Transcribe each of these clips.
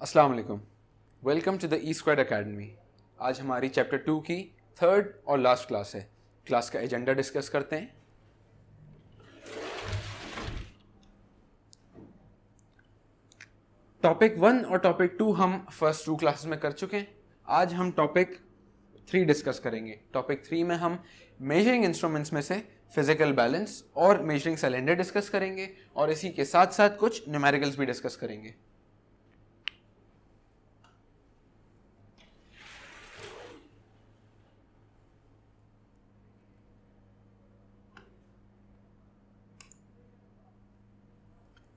अस्सलाम वालेकुम, welcome to the E squared academy. आज हमारी चैप्टर 2 की थर्ड और लास्ट क्लास है। क्लास का एजेंडा डिस्कस करते हैं। टॉपिक 1 और टॉपिक 2 हम फर्स्ट 2 क्लासेस में कर चुके हैं। आज हम टॉपिक 3 डिस्कस करेंगे। टॉपिक 3 में हम मेजरिंग इंस्ट्रूमेंट्स में से फिजिकल बैलेंस और मेजरिंग सिलेंडर डिस्कस करेंगे और इसी के साथ साथ कुछ न्यूमेरिकल्स भी डिस्कस करेंगे।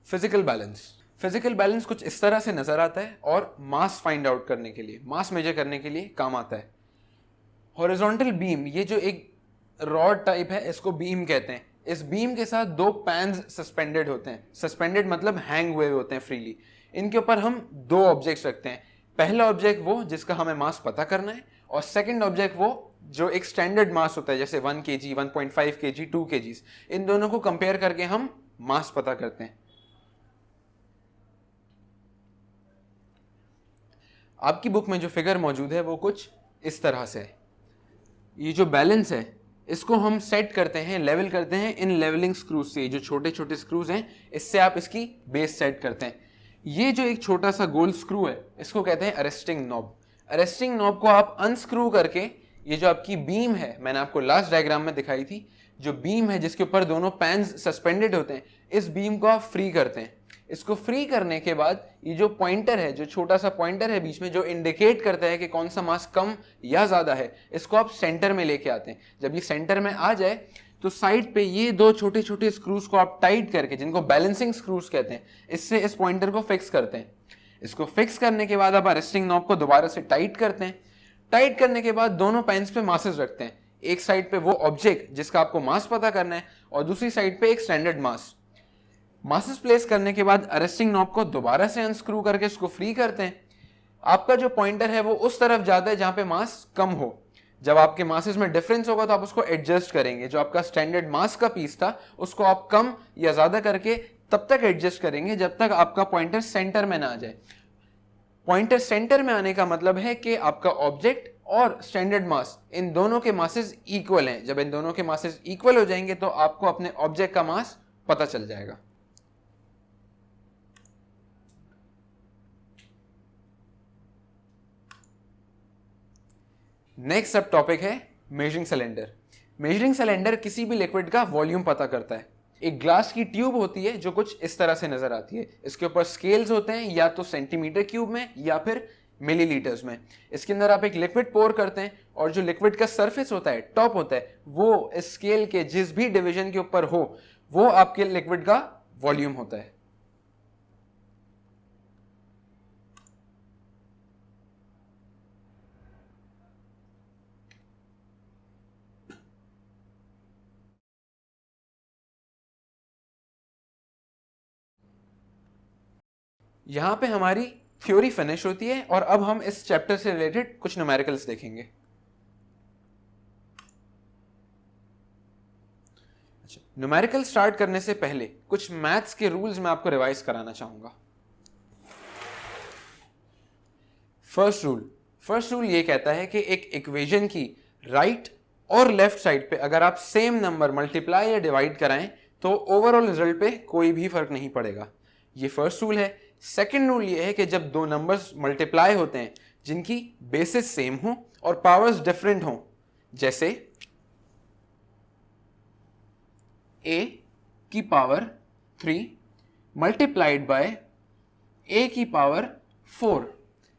फिजिकल बैलेंस कुछ इस तरह से नजर आता है और मास फाइंड आउट करने के लिए, मास मेजर करने के लिए काम आता है। हॉरिजॉन्टल बीम, ये जो एक रॉड टाइप है इसको बीम कहते हैं। इस बीम के साथ दो पैन्स सस्पेंडेड होते हैं। सस्पेंडेड मतलब हैंग हुए होते हैं फ्रीली। इनके ऊपर हम दो ऑब्जेक्ट्स रखते हैं। पहला ऑब्जेक्ट वो जिसका हमें मास पता करना है और सेकंड ऑब्जेक्ट वो जो एक स्टैंडर्ड मास होता है, जैसे 1 kg, 1.5 kg, 2 kg। इन दोनों को कंपेयर करके हम मास पता करते हैं। आपकी बुक में जो फिगर मौजूद है वो कुछ इस तरह से है। ये जो बैलेंस है इसको हम सेट करते हैं, लेवल करते हैं इन लेवलिंग स्क्रूज से। जो छोटे छोटे स्क्रूज हैं इससे आप इसकी बेस सेट करते हैं। ये जो एक छोटा सा गोल स्क्रू है इसको कहते हैं अरेस्टिंग नॉब। अरेस्टिंग नॉब को आप अनस्क्रू करके ये जो आपकी बीम है, मैंने आपको लास्ट डायग्राम में दिखाई थी, जो बीम है जिसके ऊपर दोनों पैन्स सस्पेंडेड होते हैं, इस बीम को आप फ्री करते हैं। इसको फ्री करने के बाद ये जो पॉइंटर है, जो छोटा सा पॉइंटर है बीच में, जो इंडिकेट करता है कि कौन सा मास कम या ज्यादा है, इसको आप सेंटर में लेके आते हैं। जब ये सेंटर में आ जाए तो साइड पे ये दो छोटे छोटे स्क्रूज को आप टाइट करके, जिनको बैलेंसिंग स्क्रूज कहते हैं, इससे इस पॉइंटर को फिक्स करते हैं। इसको फिक्स करने के बाद आप अरेस्टिंग नॉब को दोबारा से टाइट करते हैं। टाइट करने के बाद दोनों पेन्स पे मासेस रखते हैं। एक साइड पे वो ऑब्जेक्ट जिसका आपको मास पता करना है और दूसरी साइड पे एक स्टैंडर्ड मास। मासेस प्लेस करने के बाद अरेस्टिंग नॉब को दोबारा से अनस्क्रू करके इसको फ्री करते हैं। आपका जो पॉइंटर है वो उस तरफ जाता है जहां पे मास कम हो। जब आपके मासेस में डिफरेंस होगा तो आप उसको एडजस्ट करेंगे। जो आपका स्टैंडर्ड मास का पीस था उसको आप कम या ज्यादा करके तब तक एडजस्ट करेंगे जब तक आपका पॉइंटर सेंटर में ना आ जाए। पॉइंटर सेंटर में आने का मतलब है कि आपका ऑब्जेक्ट और स्टैंडर्ड मास, इन दोनों के मासेस इक्वल हैं। जब इन दोनों के मासेस इक्वल हो जाएंगे तो आपको अपने ऑब्जेक्ट का मास पता चल जाएगा। नेक्स्ट सब टॉपिक है मेजरिंग सिलेंडर। मेजरिंग सिलेंडर किसी भी लिक्विड का वॉल्यूम पता करता है। एक ग्लास की ट्यूब होती है जो कुछ इस तरह से नजर आती है। इसके ऊपर स्केल्स होते हैं, या तो सेंटीमीटर क्यूब में या फिर मिलीलीटर्स में। इसके अंदर आप एक लिक्विड पोर करते हैं और जो लिक्विड का सरफेस होता है, टॉप होता है, वो इस स्केल के जिस भी डिवीजन के ऊपर हो वो आपके लिक्विड का वॉल्यूम होता है। यहां पे हमारी थ्योरी फिनिश होती है और अब हम इस चैप्टर से रिलेटेड कुछ न्यूमेरिकल्स देखेंगे। अच्छा, न्यूमेरिकल स्टार्ट करने से पहले कुछ मैथ्स के रूल्स मैं आपको रिवाइज कराना चाहूंगा। फर्स्ट रूल ये कहता है कि एक इक्वेशन की राइट और लेफ्ट साइड पे अगर आप सेम नंबर मल्टीप्लाई या डिवाइड कराएं तो ओवरऑल रिजल्ट पे कोई भी फर्क नहीं पड़ेगा। ये फर्स्ट रूल है। सेकंड रूल ये है कि जब दो नंबर्स मल्टीप्लाई होते हैं जिनकी बेसिस सेम हो और पावर्स डिफरेंट हो, जैसे a की पावर 3 मल्टीप्लाइड बाय a की पावर 4,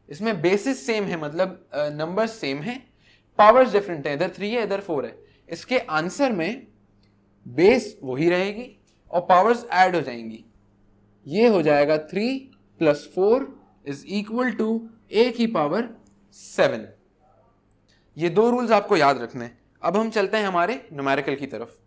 इसमें बेसिस सेम है, मतलब नंबर्स सेम है, पावर्स डिफरेंट है, इधर 3 है इधर 4 है। इसके आंसर में बेस वही रहेगी और पावर्स ऐड हो जाएंगी। ये हो जाएगा 3 + 4 = a की पावर 7। ये दो रूल्स आपको याद रखने हैं। अब हम चलते हैं हमारे न्यूमेरिकल की तरफ।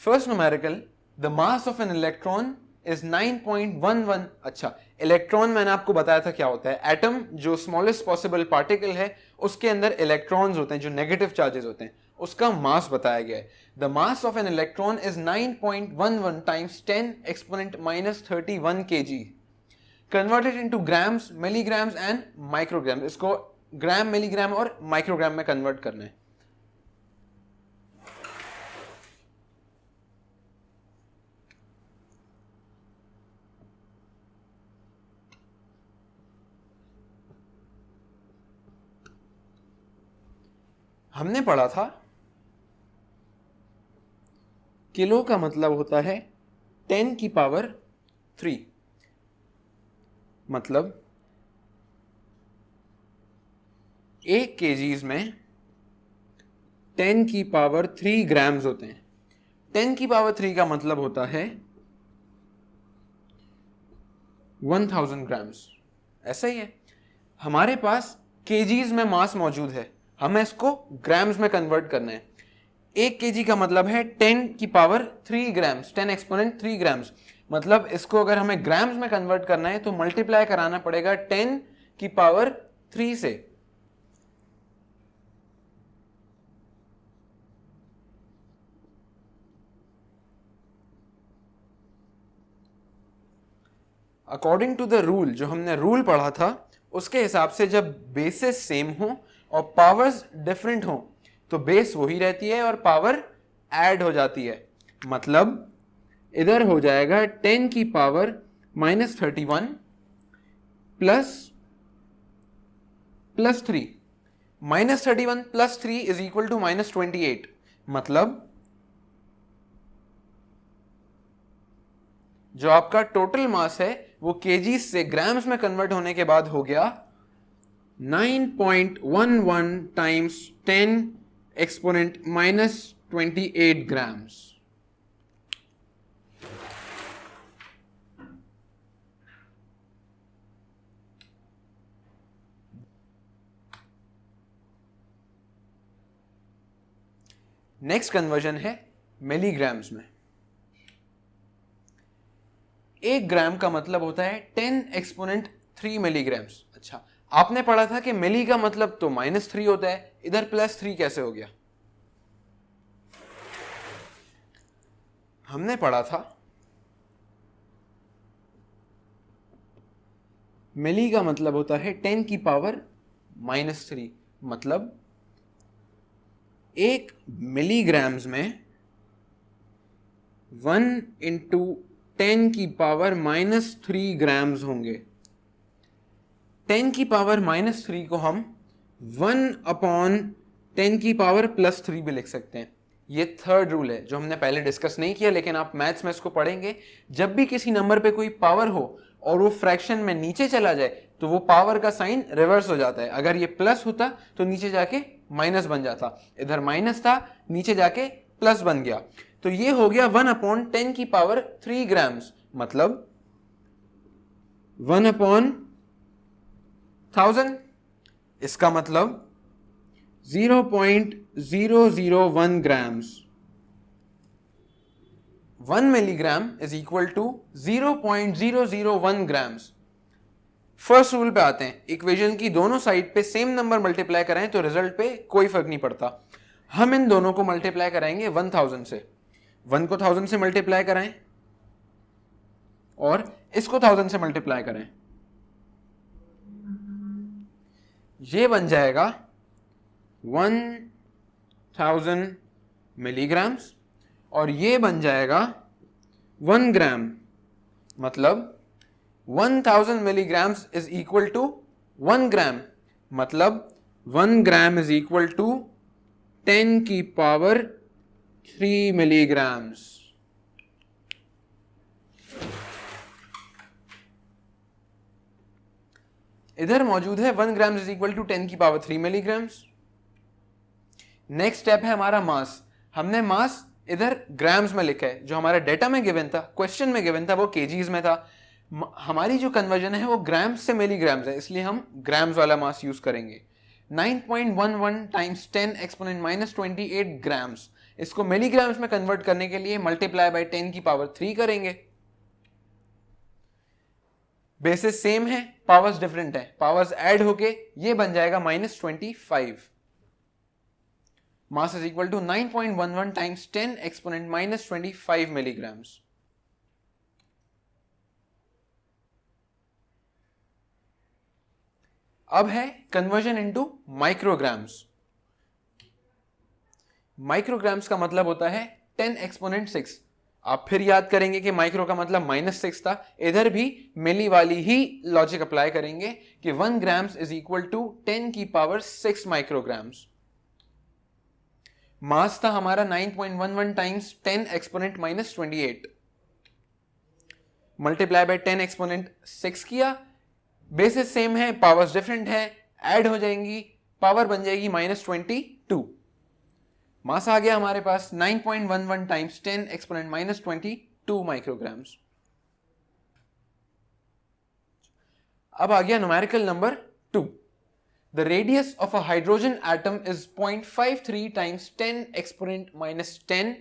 First numerical, the mass of an electron is 9.11। अच्छा, इलेक्ट्रॉन मैंने आपको बताया था क्या होता है। एटम जो स्मॉलेस्ट पॉसिबल पार्टिकल है उसके अंदर इलेक्ट्रॉन्स होते हैं जो नेगेटिव चार्जेस होते हैं, उसका मास बताया गया है। The mass of an electron is 9.11 times 10 exponent -31 kg converted into grams, milligrams and microgram. इसको ग्राम, मिलीग्राम और माइक्रोग्राम में कन्वर्ट करना है। हमने पढ़ा था किलो का मतलब होता है 10 की पावर 3, मतलब 1 kgs में 10 की पावर 3 ग्राम्स होते हैं। 10 की पावर 3 का मतलब होता है 1000 ग्राम्स। ऐसा ही है, हमारे पास केजीज में मास मौजूद है, हमें इसको ग्राम्स में कन्वर्ट करना है। 1 केजी का मतलब है 10 की पावर 3 ग्राम्स, 10 एक्सपोनेंट 3 ग्राम्स। मतलब इसको अगर हमें ग्राम्स में कन्वर्ट करना है तो मल्टीप्लाई कराना पड़ेगा 10 की पावर 3 से। अकॉर्डिंग टू द रूल, जो हमने रूल पढ़ा था उसके हिसाब से जब बेसेस सेम हो और पावर्स डिफरेंट हो तो बेस वही रहती है और पावर ऐड हो जाती है। मतलब इधर हो जाएगा 10 की power -31 plus 3, -31 plus 3 is equal to -28। मतलब जो आपका टोटल मास है वो केजीज से ग्राम्स में कन्वर्ट होने के बाद हो गया 9.11 times 10 exponent -28 grams. Next conversion है मिलीग्राम्स में। 1 ग्राम का मतलब होता है 10 एक्सपोनेंट 3 मिलीग्राम्स। अच्छा, आपने पढ़ा था कि मिली का मतलब तो -3 होता है, इधर +3 कैसे हो गया? हमने पढ़ा था मिली का मतलब होता है 10 की पावर -3, मतलब 1 मिलीग्राम्स में 1 इंटू 10 की पावर -3 ग्राम्स होंगे। 10 की पावर -3 को हम 1/10 की पावर +3 भी लिख सकते हैं। ये थर्ड रूल है जो हमने पहले डिस्कस नहीं किया, लेकिन आप मैथ्स में इसको पढ़ेंगे। जब भी किसी नंबर पे कोई पावर हो और वो फ्रैक्शन में नीचे चला जाए तो वो पावर का साइन रिवर्स हो जाता है। अगर ये प्लस होता तो नीचे जाके माइनस बन जाता, इधर माइनस था नीचे जाके प्लस बन गया। तो ये हो गया 1/10 की पावर 3 ग्राम्स, मतलब 1/1000। इसका मतलब 0.001 grams. 1 milligram is equal to 0.001 grams. First rule पे आते हैं, इक्वेशन की दोनों साइड पे सेम नंबर मल्टीप्लाई कराएं तो रिजल्ट पे कोई फर्क नहीं पड़ता। हम इन दोनों को मल्टीप्लाई कराएंगे 1000 से। 1 को 1000 से मल्टीप्लाई कराएं और इसको 1000 से मल्टीप्लाई करें, ये बन जाएगा 1000 मिलीग्राम्स और ये बन जाएगा 1 ग्राम। मतलब 1000 मिलीग्राम्स इज इक्वल टू 1 ग्राम, मतलब 1 ग्राम इज इक्वल टू 10 की पावर 3 मिलीग्राम्स। इधर मौजूद है 1 ग्राम इज इक्वल टू 10 की पावर 3 मिलीग्राम्स। नेक्स्ट स्टेप है हमारा मास। हमने मास इधर ग्राम्स में लिखा है, जो हमारा डेटा में गिवन था, क्वेश्चन में गिवन था वो केजीज में था। हमारी जो कन्वर्जन है वो ग्राम्स से मिलीग्राम्स है, इसलिए हम ग्राम्स वाला मास यूज करेंगे। 9.11 टाइम्स 10 एक्सपोनेंट -28 ग्राम्स। इसको मिलीग्राम्स में कन्वर्ट करने के लिए मल्टीप्लाई बाय 10 की पावर 3 करेंगे। बेसिस सेम है, पावर्स डिफरेंट है, पावर्स ऐड होके ये बन जाएगा -25। Mass is equal to 9.11 times 10 exponent minus 25 milligrams. अब है कन्वर्जन इनटू माइक्रोग्राम्स। माइक्रोग्राम्स का मतलब होता है 10 एक्सपोनेंट 6। आप फिर याद करेंगे कि माइक्रो का मतलब -6 था, इधर भी मिली वाली ही लॉजिक अप्लाई करेंगे कि 1 ग्राम्स इज इक्वल टू 10 की पावर 6 माइक्रोग्राम्स। मास था हमारा 9.11 times 10 exponent minus 28 multiply by 10 exponent 6 किया। बेसिस सेम है, पावर्स डिफरेंट है, ऐड हो जाएंगी, पावर बन जाएगी -22। मास आ गया हमारे पास 9.11 टाइम्स 10 एक्सपोनेंट माइनस 22 माइक्रोग्राम्स। अब आ गया numerical number 2। The radius of a hydrogen atom is 0.53 times 10 exponent minus 10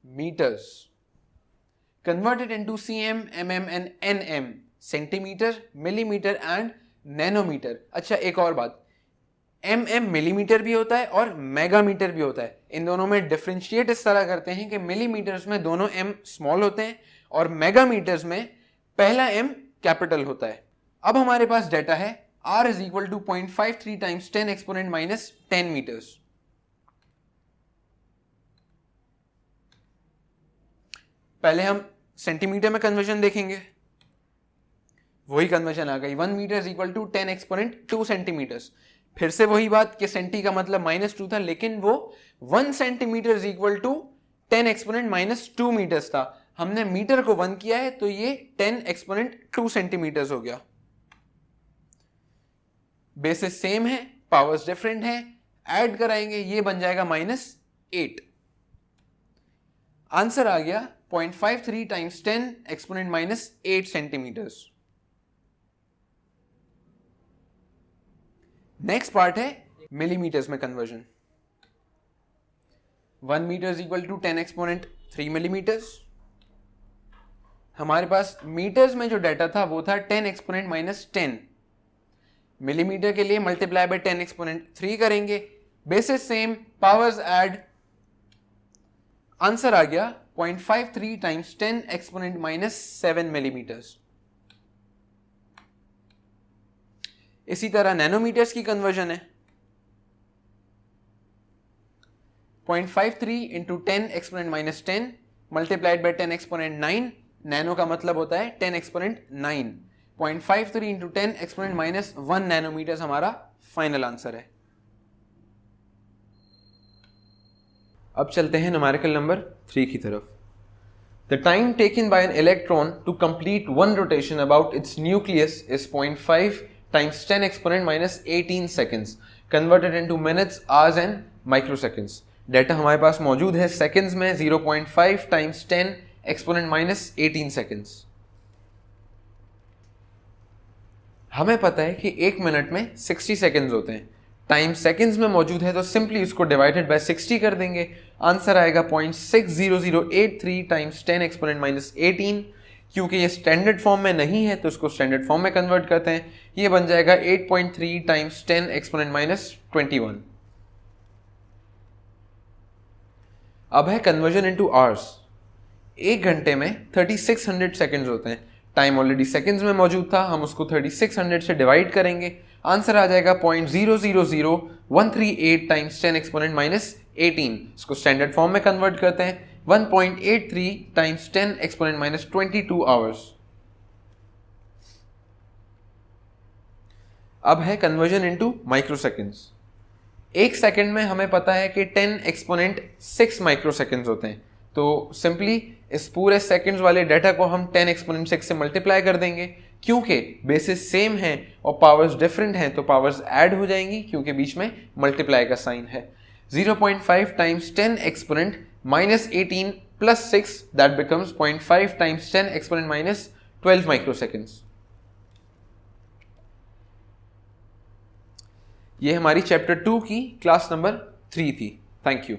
meters. Converted into cm, mm and nm, centimeter, millimeter and nanometer. अच्छा, एक और बात, mm मिलीमीटर भी होता है और मेगामीटर भी होता है। इन दोनों में डिफरेंशिएट इस तरह करते हैं कि मिलीमीटर्स में दोनों m स्मॉल होते हैं और मेगामीटर्स में पहला m कैपिटल होता है। अब हमारे पास डेटा है R is equal to 0.53 times 10 exponent minus 10 meters. पहले हम सेंटीमीटर में कन्वर्जन देखेंगे, वही कन्वर्जन आ गई 1 metre is equal to 10 exponent 2 centimetres. फिर से वही बात कि सेंटी का मतलब -2 था, लेकिन वो 1 centimetre is equal to 10 exponent -2 metres था। हमने मीटर को 1 किया है तो ये 10 एक्सपोनेंट 2 सेंटीमीटर्स हो गया। बेसिस सेम है, पावर्स डिफरेंट है, ऐड कराएंगे, ये बन जाएगा -8। आंसर आ गया 0.53 times 10 exponent -8 centimetres. Next part है मिलीमीटर्स में conversion. 1 metre is equal to 10 exponent 3 millimetres. हमारे पास मीटर्स में जो डाटा था वो था 10 एक्सपोनेंट -10। मिलीमीटर के लिए मल्टीप्लाई बाय 10 एक्सपोनेंट 3 करेंगे, bases same, powers add, answer आ गया 0.53 टाइम्स 10 एक्सपोनेंट -7 मिलीमीटर्स। इसी तरह नैनोमीटर्स की कन्वर्जन है 0.53 into 10 exponent -10 multiplied by 10 exponent 9। Nano का मतलब होता है 10 एक्सपोनेंट 9। 0.53 इंटू 10 एक्सपोनेंट -1 नैनोमीटर्स हमारा फाइनल आंसर है। अब चलते हैं न्यूमेरिकल नंबर 3 की तरफ। The time taken by an electron to complete one rotation about its nucleus is 0.5 times 10 exponent -18 seconds, converted into minutes, hours and microseconds. Data हमारे पास मौजूद है सेकंड्स में 0.5 टाइम्स 10 एक्सपोनेंट -18 सेकंड्स। हमें पता है कि 1 मिनट में 60 सेकंड्स होते हैं, टाइम सेकंड्स में मौजूद है तो सिंपली उसको डिवाइडेड बाय 60 कर देंगे, आंसर आएगा 0.60083 टाइम्स 10 एक्सपोनेंट -18। क्योंकि ये स्टैंडर्ड फॉर्म में नहीं है तो इसको स्टैंडर्ड फॉर्म में कन्वर्ट करते हैं, ये बन जाएगा 8.3 टाइम्स 10 एक्सपोनेंट -21। अब है कन्वर्जन इनटू आवर्स। 1 घंटे में 3600 सेकंड्स होते हैं, टाइम ऑलरेडी सेकंड्स में मौजूद था, हम उसको 3600 से डिवाइड करेंगे, आंसर आ जाएगा 0.000138 टाइम्स 10 एक्सपोनेंट -18। इसको स्टैंडर्ड फॉर्म में कन्वर्ट करते हैं 1.83 टाइम्स 10 एक्सपोनेंट -22 आवर्स। अब है कन्वर्जन इनटू माइक्रोसेकंड्स। 1 सेकंड में हमें पता है कि 10 एक्सपोनेंट 6 माइक्रोसेकंड्स होते हैं, तो सिंपली इस पूरे सेकंड्स वाले डाटा को हम 10 एक्सपोनेंट 6 से मल्टीप्लाई कर देंगे। क्योंकि बेसिस सेम है और पावर्स डिफरेंट हैं तो पावर्स ऐड हो जाएंगी, क्योंकि बीच में मल्टीप्लाई का साइन है। 0.5 times 10 exponent -18 plus 6, that becomes 0.5 times 10 exponent -12 microseconds. ये हमारी चैप्टर 2 की क्लास नंबर 3 थी। Thank you.